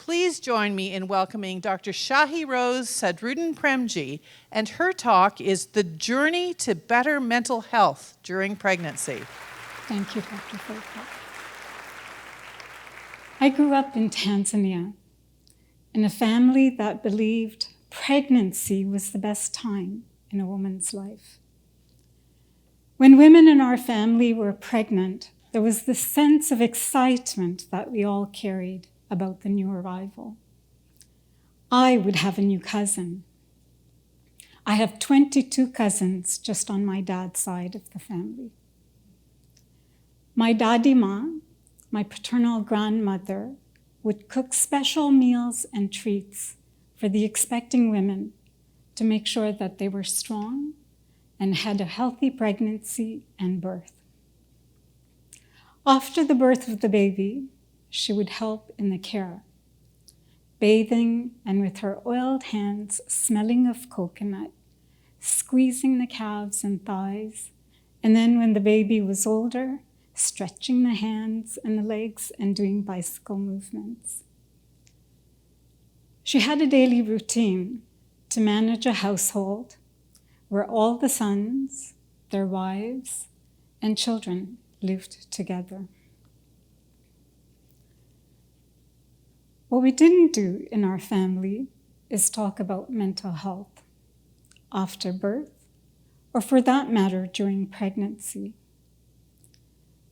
Please join me in welcoming Dr. Shahirose Sadrudin Premji, and her talk is The Journey to Better Mental Health During Pregnancy. Thank you, Dr. Fulcott. I grew up in Tanzania in a family that believed pregnancy was the best time in a woman's life. When women in our family were pregnant, there was this sense of excitement that we all carried about the new arrival. I would have a new cousin. I have 22 cousins just on my dad's side of the family. My dadima, my paternal grandmother, would cook special meals and treats for the expecting women to make sure that they were strong and had a healthy pregnancy and birth. After the birth of the baby, she would help in the care, bathing and with her oiled hands smelling of coconut, squeezing the calves and thighs, and then when the baby was older, stretching the hands and the legs and doing bicycle movements. She had a daily routine to manage a household where all the sons, their wives, and children lived together. What we didn't do in our family is talk about mental health after birth, or for that matter, during pregnancy.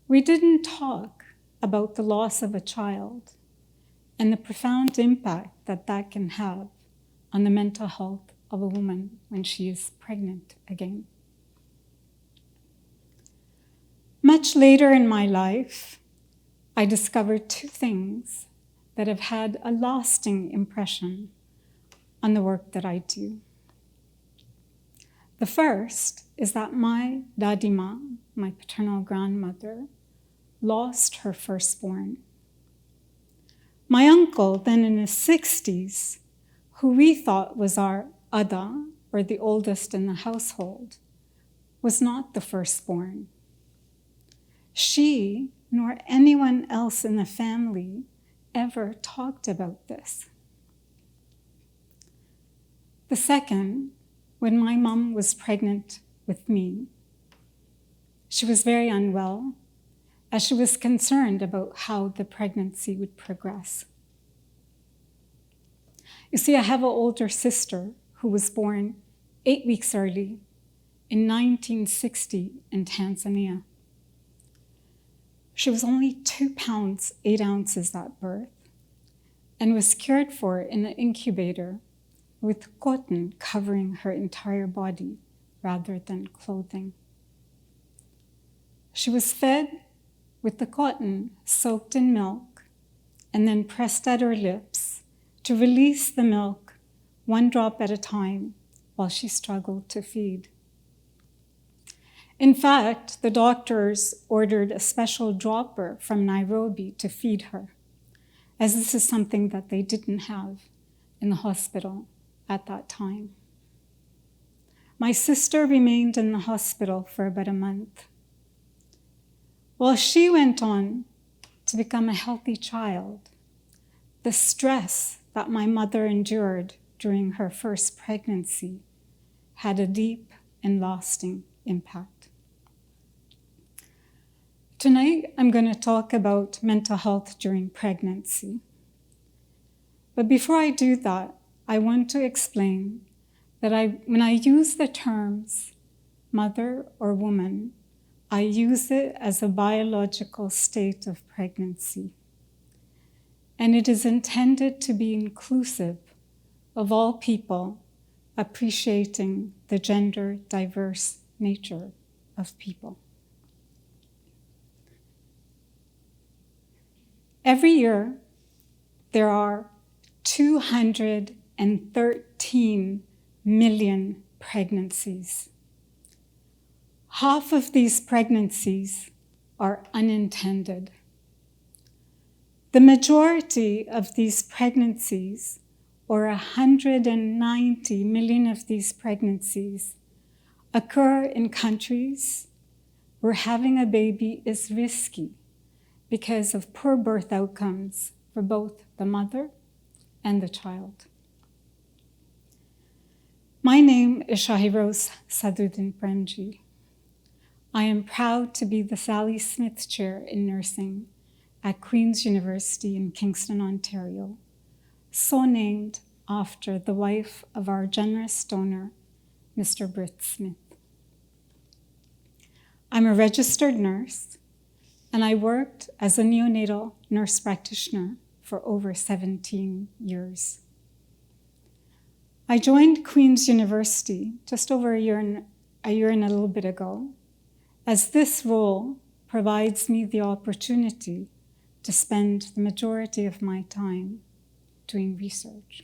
We didn't talk about the loss of a child and the profound impact that that can have on the mental health of a woman when she is pregnant again. Much later in my life, I discovered two things that have had a lasting impression on the work that I do. The first is that my dadima, my paternal grandmother, lost her firstborn. My uncle, then in his 60s, who we thought was our ada, or the oldest in the household, was not the firstborn. She, nor anyone else in the family, ever talked about this. The second, when my mom was pregnant with me, she was very unwell, as she was concerned about how the pregnancy would progress. You see, I have an older sister who was born 8 weeks early in 1960 in Tanzania. She was only 2 pounds, 8 ounces at birth and was cared for in an incubator with cotton covering her entire body rather than clothing. She was fed with the cotton soaked in milk and then pressed at her lips to release the milk 1 drop at a time while she struggled to feed. In fact, the doctors ordered a special dropper from Nairobi to feed her, as this is something that they didn't have in the hospital at that time. My sister remained in the hospital for about a month. While she went on to become a healthy child, the stress that my mother endured during her first pregnancy had a deep and lasting impact. Tonight, I'm going to talk about mental health during pregnancy. But before I do that, I want to explain that when I use the terms mother or woman, I use it as a biological state of pregnancy. And it is intended to be inclusive of all people, appreciating the gender diverse nature of people. Every year, there are 213 million pregnancies. Half of these pregnancies are unintended. The majority of these pregnancies, or 190 million of these pregnancies, occur in countries where having a baby is risky because of poor birth outcomes for both the mother and the child. My name is Shahirose Sadrudin Premji. I am proud to be the Sally Smith Chair in Nursing at Queen's University in Kingston, Ontario, so named after the wife of our generous donor, Mr. Britt Smith. I'm a registered nurse, and I worked as a neonatal nurse practitioner for over 17 years. I joined Queen's University just over a year and a little bit ago, as this role provides me the opportunity to spend the majority of my time doing research.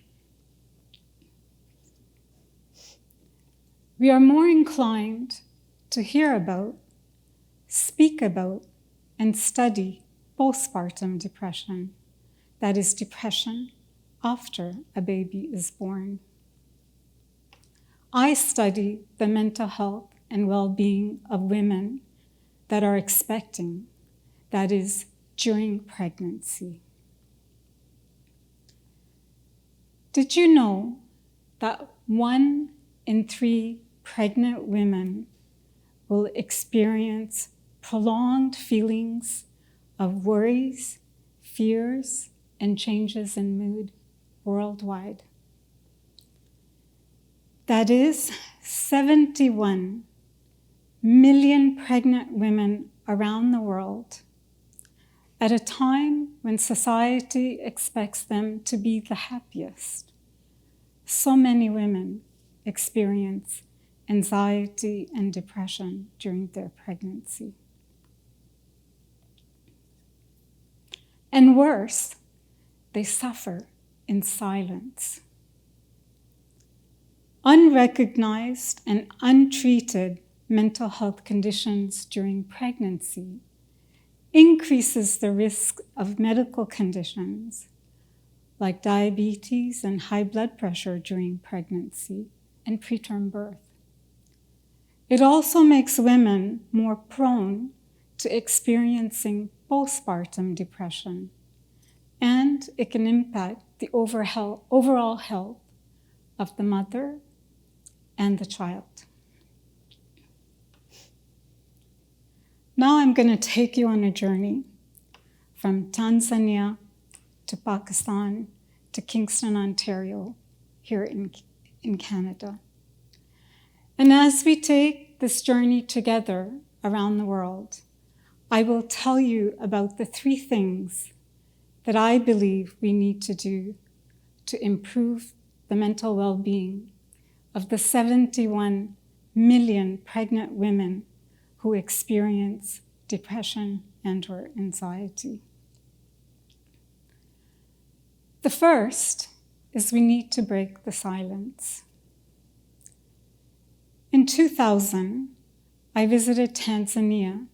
We are more inclined to hear about, speak about, and study postpartum depression, that is, depression after a baby is born. I study the mental health and well-being of women that are expecting, that is, during pregnancy. Did you know that 1 in 3 pregnant women will experience prolonged feelings of worries, fears, and changes in mood worldwide? That is, 71 million pregnant women around the world at a time when society expects them to be the happiest. So many women experience anxiety and depression during their pregnancy. And worse, they suffer in silence. Unrecognized and untreated mental health conditions during pregnancy increases the risk of medical conditions like diabetes and high blood pressure during pregnancy and preterm birth. It also makes women more prone to experiencing postpartum depression, and it can impact the overall health of the mother and the child. Now I'm going to take you on a journey from Tanzania to Pakistan to Kingston, Ontario, here in Canada. And as we take this journey together around the world, I will tell you about the 3 things that I believe we need to do to improve the mental well-being of the 71 million pregnant women who experience depression and/or anxiety. The first is we need to break the silence. In 2000, I visited Tanzania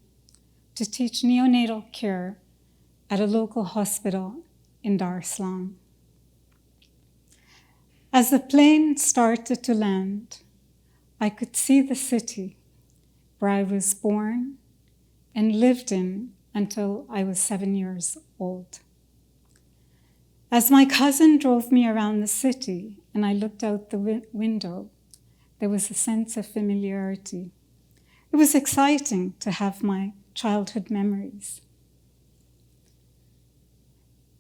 to teach neonatal care at a local hospital in Dar es Salaam. As the plane started to land, I could see the city where I was born and lived in until I was 7 years old. As my cousin drove me around the city and I looked out the window, there was a sense of familiarity. It was exciting to have my childhood memories.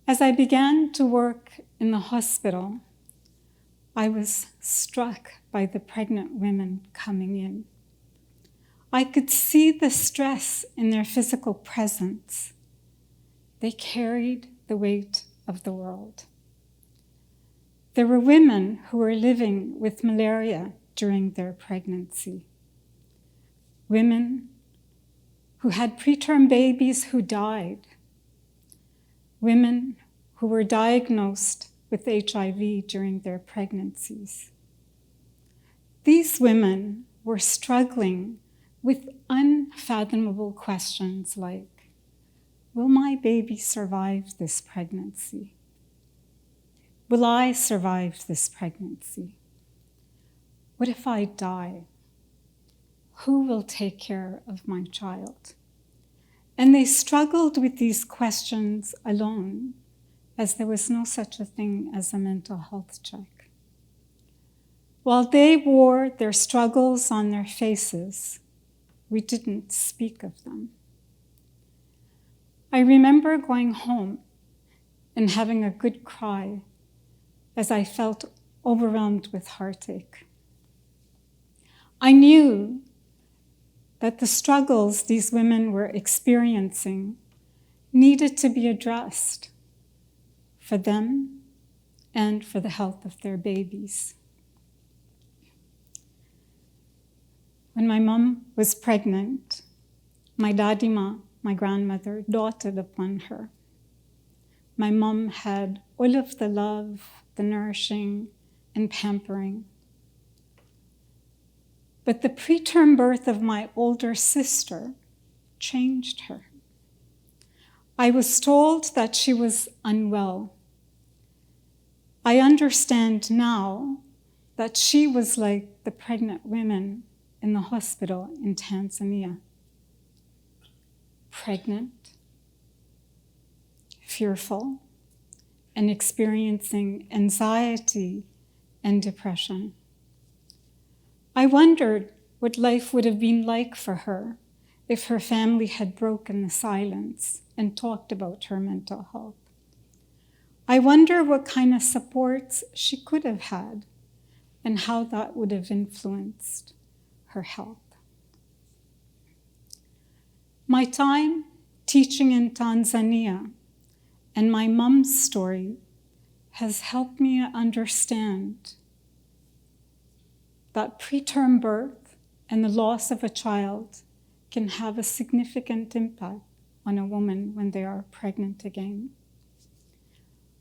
As I began to work in the hospital, I was struck by the pregnant women coming in. I could see the stress in their physical presence. They carried the weight of the world. There were women who were living with malaria during their pregnancy. Women who had preterm babies who died. Women who were diagnosed with HIV during their pregnancies. These women were struggling with unfathomable questions like, will my baby survive this pregnancy? Will I survive this pregnancy? What if I die? Who will take care of my child? And they struggled with these questions alone as there was no such a thing as a mental health check. While they wore their struggles on their faces, we didn't speak of them. I remember going home and having a good cry as I felt overwhelmed with heartache. I knew that the struggles these women were experiencing needed to be addressed for them and for the health of their babies. When my mom was pregnant, my dadima, my grandmother, doted upon her. My mom had all of the love, the nourishing, and pampering. But the preterm birth of my older sister changed her. I was told that she was unwell. I understand now that she was like the pregnant women in the hospital in Tanzania. Pregnant, fearful, and experiencing anxiety and depression. I wondered what life would have been like for her if her family had broken the silence and talked about her mental health. I wonder what kind of supports she could have had and how that would have influenced her health. My time teaching in Tanzania and my mom's story has helped me understand that preterm birth and the loss of a child can have a significant impact on a woman when they are pregnant again.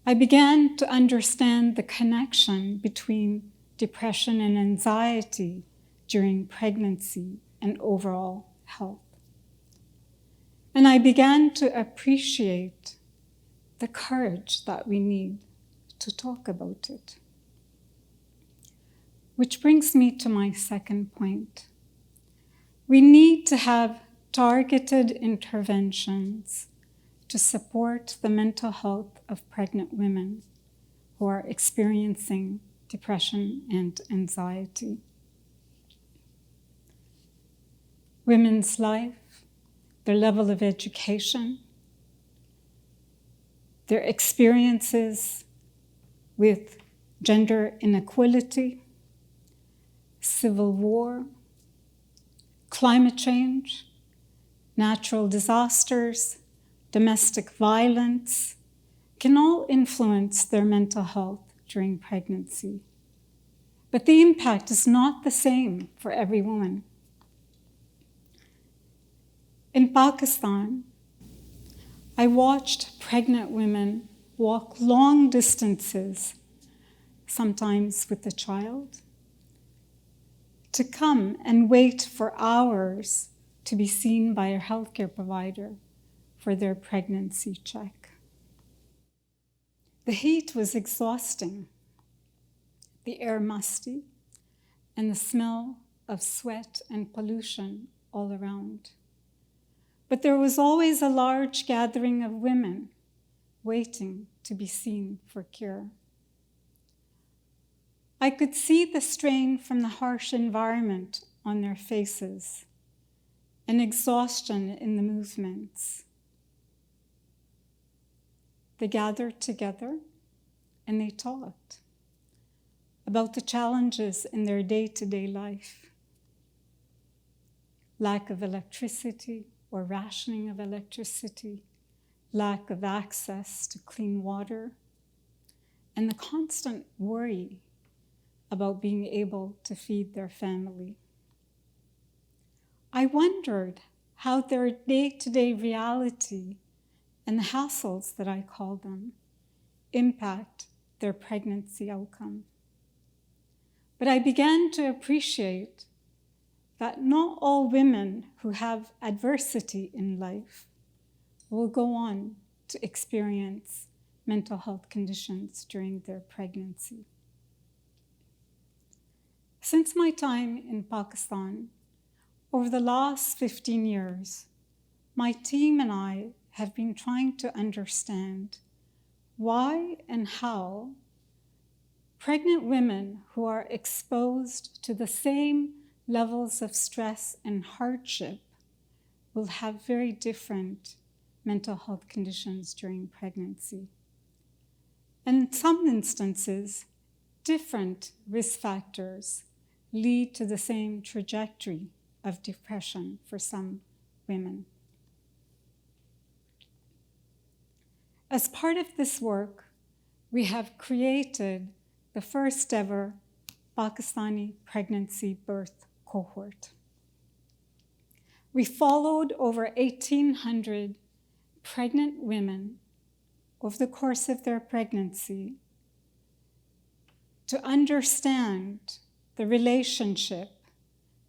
I began to understand the connection between depression and anxiety during pregnancy and overall health. And I began to appreciate the courage that we need to talk about it. Which brings me to my second point. We need to have targeted interventions to support the mental health of pregnant women who are experiencing depression and anxiety. Women's life, their level of education, their experiences with gender inequality, civil war, climate change, natural disasters, domestic violence, can all influence their mental health during pregnancy. But the impact is not the same for every woman. In Pakistan, I watched pregnant women walk long distances, sometimes with a child, to come and wait for hours to be seen by a healthcare provider for their pregnancy check. The heat was exhausting, the air musty, and the smell of sweat and pollution all around. But there was always a large gathering of women waiting to be seen for cure. I could see the strain from the harsh environment on their faces and exhaustion in the movements. They gathered together and they talked about the challenges in their day-to-day life. Lack of electricity or rationing of electricity, lack of access to clean water, and the constant worry about being able to feed their family. I wondered how their day-to-day reality and the hassles that I call them impact their pregnancy outcome. But I began to appreciate that not all women who have adversity in life will go on to experience mental health conditions during their pregnancy. Since my time in Pakistan, over the last 15 years, my team and I have been trying to understand why and how pregnant women who are exposed to the same levels of stress and hardship will have very different mental health conditions during pregnancy. And in some instances, different risk factors lead to the same trajectory of depression for some women. As part of this work, we have created the first ever Pakistani pregnancy birth cohort. We followed over 1,800 pregnant women over the course of their pregnancy to understand the relationship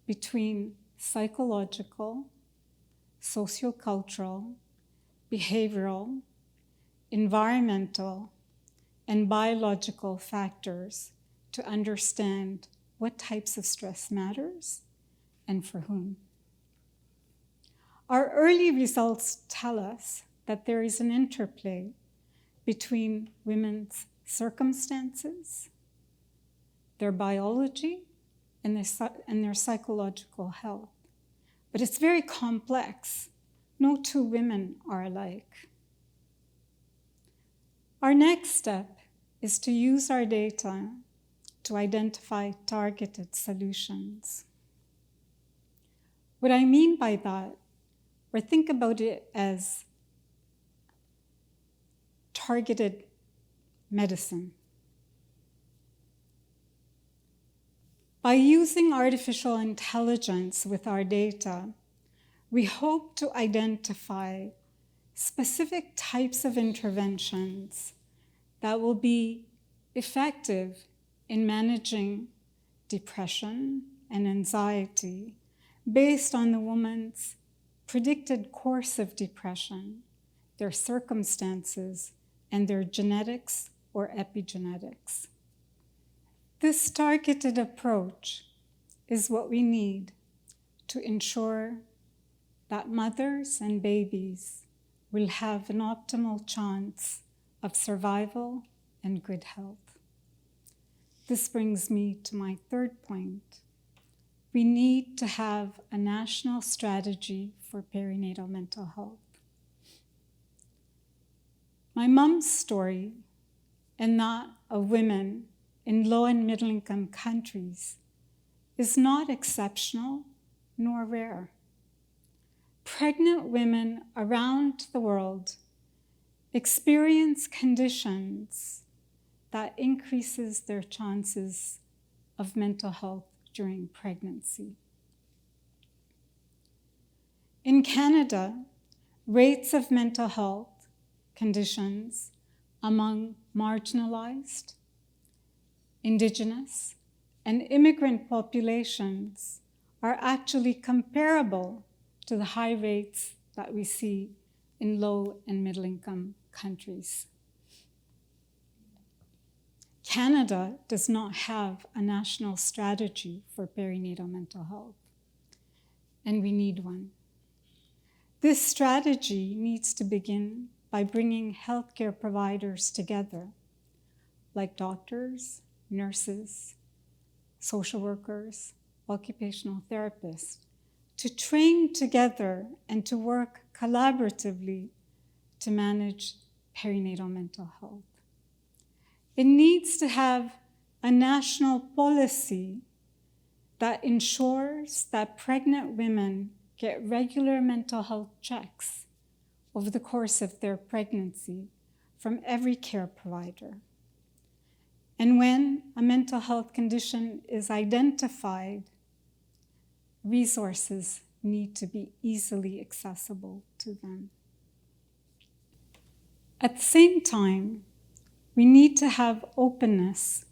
between psychological, sociocultural, behavioral, environmental, and biological factors to understand what types of stress matters and for whom. Our early results tell us that there is an interplay between women's circumstances, their biology, and their psychological health. But it's very complex. No two women are alike. Our next step is to use our data to identify targeted solutions. What I mean by that, or think about it as targeted medicine. By using artificial intelligence with our data, we hope to identify specific types of interventions that will be effective in managing depression and anxiety based on the woman's predicted course of depression, their circumstances, and their genetics or epigenetics. This targeted approach is what we need to ensure that mothers and babies will have an optimal chance of survival and good health. This brings me to my third point. We need to have a national strategy for perinatal mental health. My mom's story, and that of women in low and middle income countries, is not exceptional nor rare. Pregnant women around the world experience conditions that increases their chances of mental health during pregnancy. In Canada, rates of mental health conditions among marginalized, Indigenous, and immigrant populations are actually comparable to the high rates that we see in low and middle income countries. Canada does not have a national strategy for perinatal mental health, and we need one. This strategy needs to begin by bringing healthcare providers together, like doctors, nurses, social workers, occupational therapists, to train together and to work collaboratively to manage perinatal mental health. It needs to have a national policy that ensures that pregnant women get regular mental health checks over the course of their pregnancy from every care provider. And when a mental health condition is identified, resources need to be easily accessible to them. At the same time, we need to have openness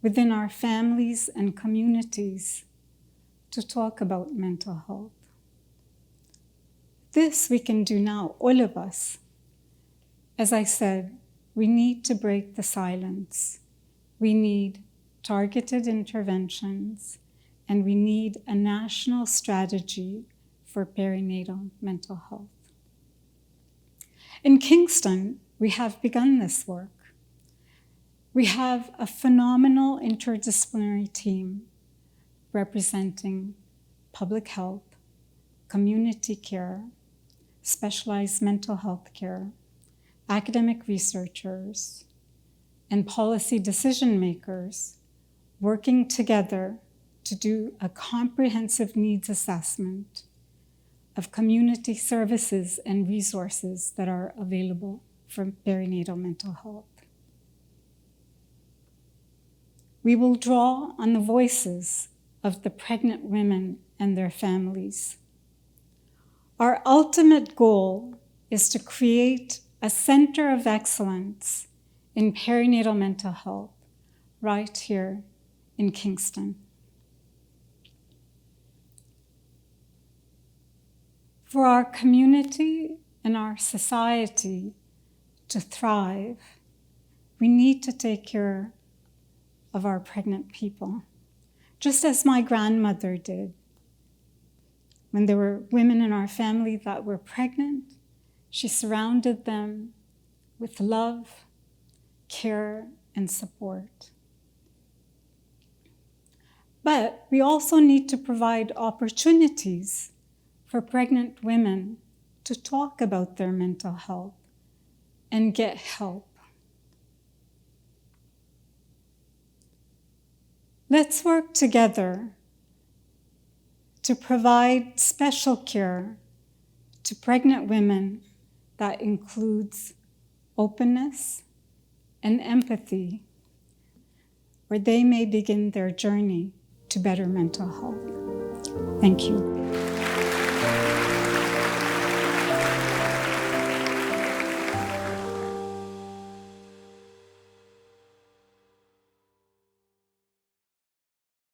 within our families and communities to talk about mental health. This we can do now, all of us. As I said, we need to break the silence. We need targeted interventions, and we need a national strategy for perinatal mental health. In Kingston, we have begun this work. We have a phenomenal interdisciplinary team representing public health, community care, specialized mental health care, academic researchers, and policy decision makers working together to do a comprehensive needs assessment of community services and resources that are available for perinatal mental health. We will draw on the voices of the pregnant women and their families. Our ultimate goal is to create a center of excellence in perinatal mental health right here in Kingston. For our community and our society to thrive, we need to take care of our pregnant people, just as my grandmother did. When there were women in our family that were pregnant, she surrounded them with love, care, and support. But we also need to provide opportunities for pregnant women to talk about their mental health and get help. Let's work together to provide special care to pregnant women that includes openness and empathy, where they may begin their journey to better mental health. Thank you.